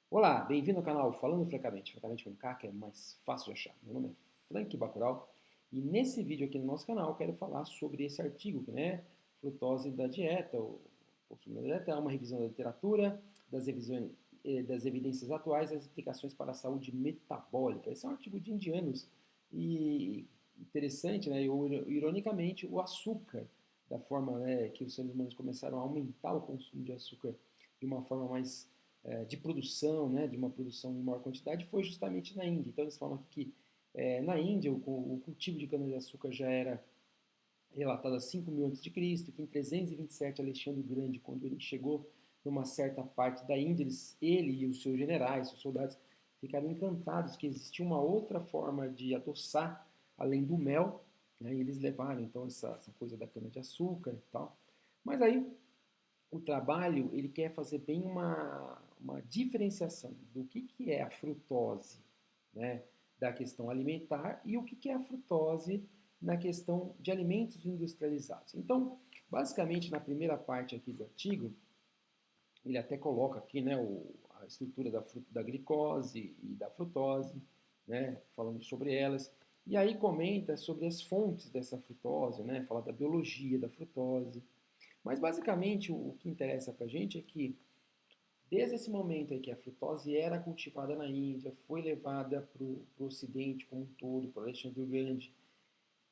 Olá, bem-vindo ao canal Falando Francamente, francamente com K, que é mais fácil de achar. Meu nome é Frank Bacurau e nesse vídeo aqui no nosso canal eu quero falar sobre esse artigo, né, frutose da dieta, ou consumo da dieta, é uma revisão da literatura, das evidências atuais e as implicações para a saúde metabólica. Esse é um artigo de indianos e interessante, né, ironicamente, o açúcar, da forma, né, que os seres humanos começaram a aumentar o consumo de açúcar de uma forma mais de produção, né, de uma produção em maior quantidade, foi justamente na Índia. Então eles falam aqui que na Índia o cultivo de cana-de-açúcar já era relatado a 5.000 a.C., que em 327 Alexandre o Grande, quando ele chegou numa certa parte da Índia, ele e os seus generais, seus soldados, ficaram encantados que existia uma outra forma de adoçar além do mel, né, e eles levaram então essa coisa da cana-de-açúcar e tal. Mas aí o trabalho ele quer fazer bem uma diferenciação do que é a frutose, né, da questão alimentar e o que é a frutose na questão de alimentos industrializados. Então, basicamente, na primeira parte aqui do artigo, ele até coloca aqui, né, a estrutura da glicose e da frutose, né, falando sobre elas. E aí comenta sobre as fontes dessa frutose, né, fala da biologia da frutose. Mas basicamente o que interessa para a gente é que desde esse momento em que a frutose era cultivada na Índia, foi levada para o Ocidente como um todo, para Alexandre o Grande,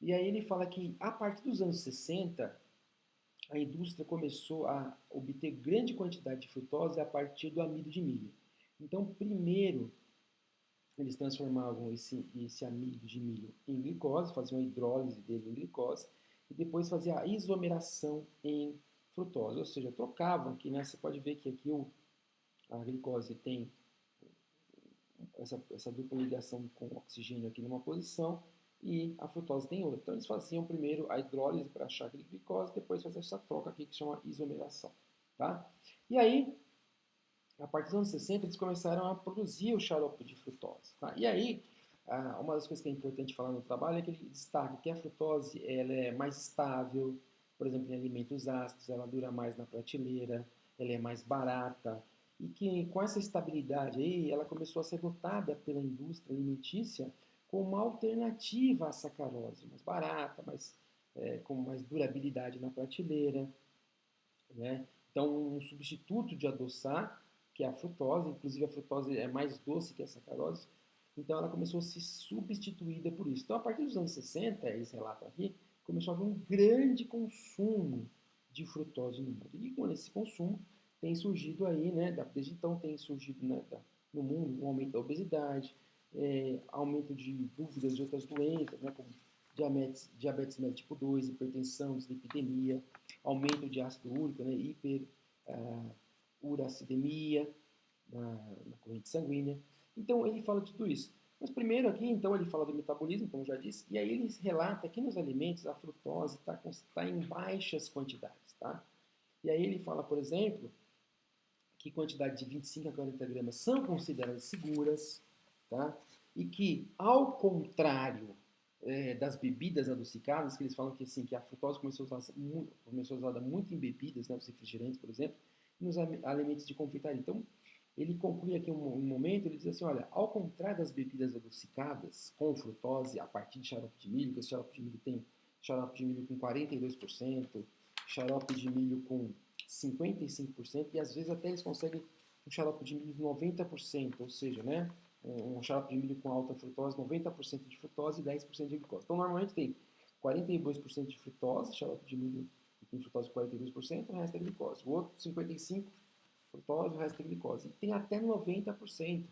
e aí ele fala que a partir dos anos 60 a indústria começou a obter grande quantidade de frutose a partir do amido de milho. Então, primeiro, eles transformavam esse amido de milho em glicose, faziam a hidrólise dele em glicose, e depois faziam a isomeração em frutose, ou seja, trocavam aqui, né? Você pode ver que aqui a glicose tem essa dupla ligação com o oxigênio aqui numa posição e a frutose tem outra. Então eles faziam primeiro a hidrólise para achar aquele glicose, depois fazer essa troca aqui que chama isomeração. Tá? E aí, a partir dos anos 60, eles começaram a produzir o xarope de frutose. Tá? E aí, uma das coisas que é importante falar no trabalho é que ele destaca que a frutose ela é mais estável, por exemplo, em alimentos ácidos, ela dura mais na prateleira, ela é mais barata, e que com essa estabilidade aí, ela começou a ser notada pela indústria alimentícia como uma alternativa à sacarose, mais barata, com mais durabilidade na prateleira, né? Então, um substituto de adoçar, que é a frutose, inclusive a frutose é mais doce que a sacarose, então ela começou a ser substituída por isso. Então, a partir dos anos 60, esse relato aqui, começou a haver um grande consumo de frutose no mundo. E com esse consumo tem surgido aí, né, desde então tem surgido, né, no mundo um aumento da obesidade, aumento de dúvidas de outras doenças, né, como diabetes mellitus tipo 2, hipertensão, dislipidemia, aumento de ácido úrico, né, hiperuracidemia na corrente sanguínea. Então ele fala de tudo isso. Mas primeiro aqui, então, ele fala do metabolismo, como já disse, e aí ele relata que nos alimentos a frutose está em baixas quantidades, tá? E aí ele fala, por exemplo, que quantidade de 25 a 40 gramas são consideradas seguras, tá? E que, ao contrário das bebidas adocicadas, que eles falam que, assim, que a frutose começou a ser usada muito em bebidas, né, os refrigerantes, por exemplo, e nos alimentos de confeitaria. Então, ele conclui aqui um momento, ele diz assim, olha, ao contrário das bebidas adocicadas com frutose a partir de xarope de milho, que esse xarope de milho tem xarope de milho com 42%, xarope de milho com 55%, e às vezes até eles conseguem um xarope de milho de 90%, ou seja, né, um xarope de milho com alta frutose, 90% de frutose e 10% de glicose. Então, normalmente tem 42% de frutose, xarope de milho que tem frutose com 42%, o resto é glicose. O outro, 55% frutose, o resto é glicose. E tem até 90%.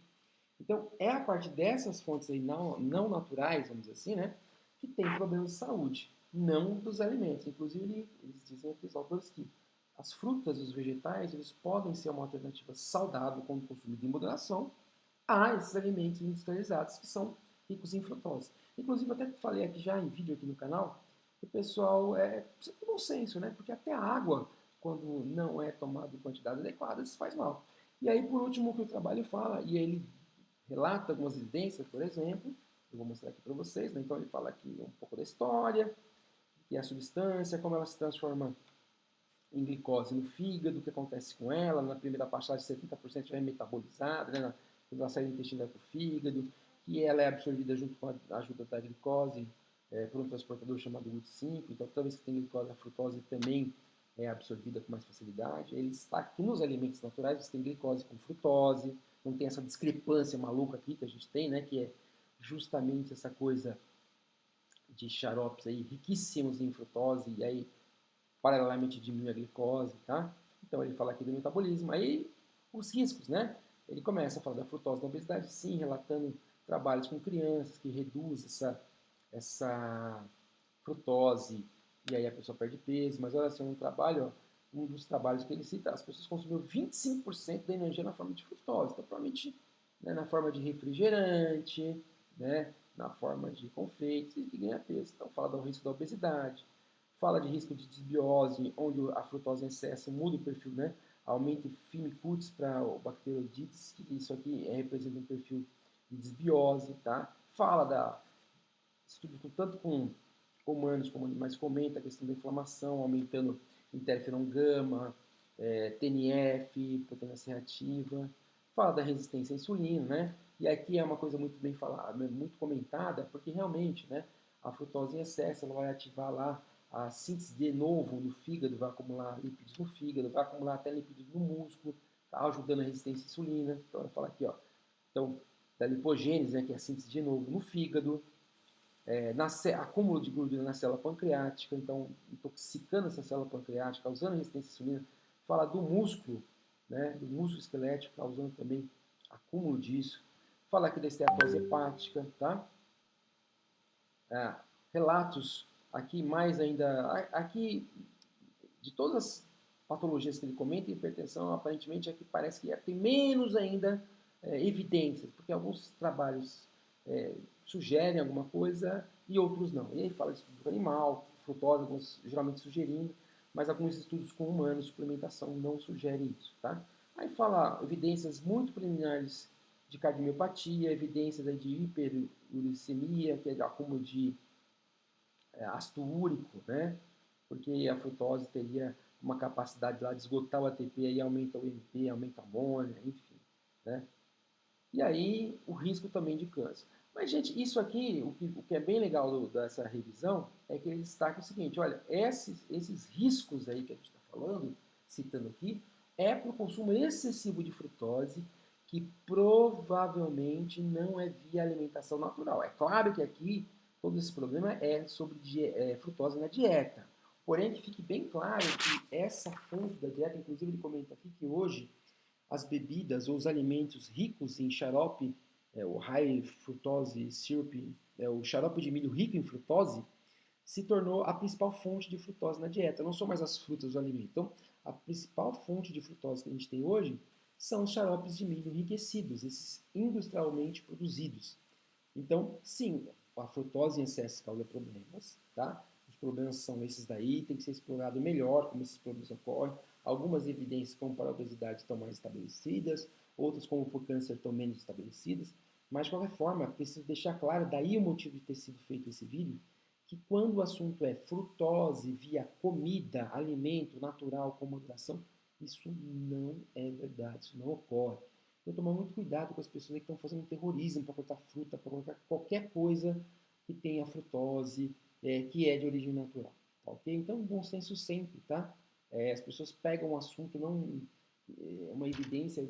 Então, é a partir dessas fontes aí não naturais, vamos dizer assim, né, que tem problemas de saúde, não dos alimentos. Inclusive, eles dizem aqui, os autores, que as frutas e os vegetais eles podem ser uma alternativa saudável quando consumidos em moderação a esses alimentos industrializados que são ricos em frutose. Inclusive, até falei aqui já em vídeo aqui no canal, que o pessoal precisa ter bom senso, né? Porque até a água, quando não é tomada em quantidades adequadas, faz mal. E aí, por último, o que o trabalho fala, e ele relata algumas evidências, por exemplo, eu vou mostrar aqui para vocês, né? Então ele fala aqui um pouco da história, que é a substância, como ela se transforma em glicose no fígado, o que acontece com ela, na primeira passagem 70% já é metabolizada, né, quando ela sai do intestino vai para o fígado, que ela é absorvida junto com a ajuda da glicose por um transportador chamado UT5, então toda vez que tem glicose, a frutose também é absorvida com mais facilidade. Ele está aqui nos alimentos naturais, você tem glicose com frutose, não tem essa discrepância maluca aqui que a gente tem, né, que é justamente essa coisa de xaropes aí riquíssimos em frutose, e aí paralelamente diminui a glicose, tá? Então ele fala aqui do metabolismo. Aí os riscos, né? Ele começa a falar da frutose na obesidade, sim, relatando trabalhos com crianças que reduz essa frutose e aí a pessoa perde peso. Mas olha assim, um dos trabalhos que ele cita, as pessoas consumiram 25% da energia na forma de frutose. Então, provavelmente né, na forma de refrigerante, né, na forma de confeitos e ganha peso. Então, fala do risco da obesidade, fala de risco de desbiose, onde a frutose em excesso muda o perfil, né? Aumenta o Firmicutes para o Bacteroidetes, que isso aqui representa um perfil de desbiose, tá? Fala da estudo tanto com humanos como animais, comenta a questão da inflamação, aumentando interferon gama, TNF, proteína C reativa, fala da resistência à insulina, né? E aqui é uma coisa muito bem falada, muito comentada, porque realmente, né, a frutose em excesso ela vai ativar lá a síntese de novo no fígado, vai acumular lípidos no fígado, vai acumular até lípidos no músculo, tá ajudando a resistência à insulina. Então, ela fala aqui, ó, então, da lipogênese, né, que é a síntese de novo no fígado, acúmulo de gordura na célula pancreática, então intoxicando essa célula pancreática, causando resistência à insulina. Fala do músculo, né, do músculo esquelético, causando também acúmulo disso. Fala aqui da esteatose hepática, tá? Relatos aqui mais ainda, aqui de todas as patologias que ele comenta, a hipertensão aparentemente é que parece que tem menos ainda evidências, porque alguns trabalhos sugerem alguma coisa e outros não. E aí fala de estudo animal, frutose, alguns geralmente sugerindo, mas alguns estudos com humanos, suplementação, não sugerem isso, tá? Aí fala evidências muito preliminares de cardiomiopatia, evidências aí de hiperuricemia, que é acúmulo de ácido úrico, né? Porque a frutose teria uma capacidade lá de esgotar o ATP, aí aumenta o MP, aumenta a amônia, enfim, né? E aí o risco também de câncer. Mas, gente, isso aqui, o que é bem legal dessa revisão, é que ele destaca o seguinte, olha, esses riscos aí que a gente está falando, citando aqui, é para o consumo excessivo de frutose, que provavelmente não é via alimentação natural. É claro que aqui todo esse problema é sobre frutose na dieta. Porém, que fique bem claro que essa fonte da dieta, inclusive ele comenta aqui que hoje as bebidas ou os alimentos ricos em xarope, o high fructose syrup, o xarope de milho rico em frutose, se tornou a principal fonte de frutose na dieta. Não são mais as frutas do alimento. Então, a principal fonte de frutose que a gente tem hoje são os xaropes de milho enriquecidos, esses industrialmente produzidos. Então, sim, a frutose em excesso causa problemas, tá? Os problemas são esses daí, tem que ser explorado melhor como esses problemas ocorrem. Algumas evidências, como para a obesidade, estão mais estabelecidas, outras, como para o câncer, estão menos estabelecidas. Mas, de qualquer forma, preciso deixar claro, daí o motivo de ter sido feito esse vídeo, que quando o assunto é frutose via comida, alimento natural com moderação, isso não é verdade, isso não ocorre. Então, tomar muito cuidado com as pessoas que estão fazendo terrorismo para cortar fruta, para cortar qualquer coisa que tenha frutose, que é de origem natural. Tá, ok? Então, bom senso sempre, tá? As pessoas pegam um assunto, não uma evidência,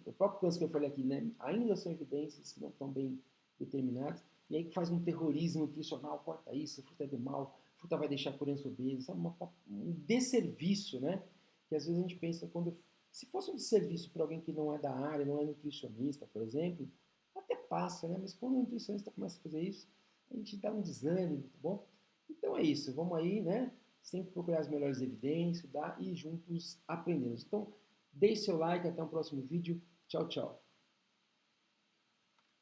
o próprio câncer que eu falei aqui, né? Ainda são evidências que não estão bem determinadas, e aí faz um terrorismo nutricional, corta isso, fruta é do mal, fruta vai deixar criança obesa, um desserviço, né? Que às vezes a gente pensa quando se fosse um serviço para alguém que não é da área, não é nutricionista, por exemplo, até passa, né? Mas quando o nutricionista começa a fazer isso, a gente dá um desânimo, tá bom? Então é isso, vamos aí, né? Sempre procurar as melhores evidências, tá? E juntos aprendemos. Então, deixe seu like, até o próximo vídeo. Tchau, tchau.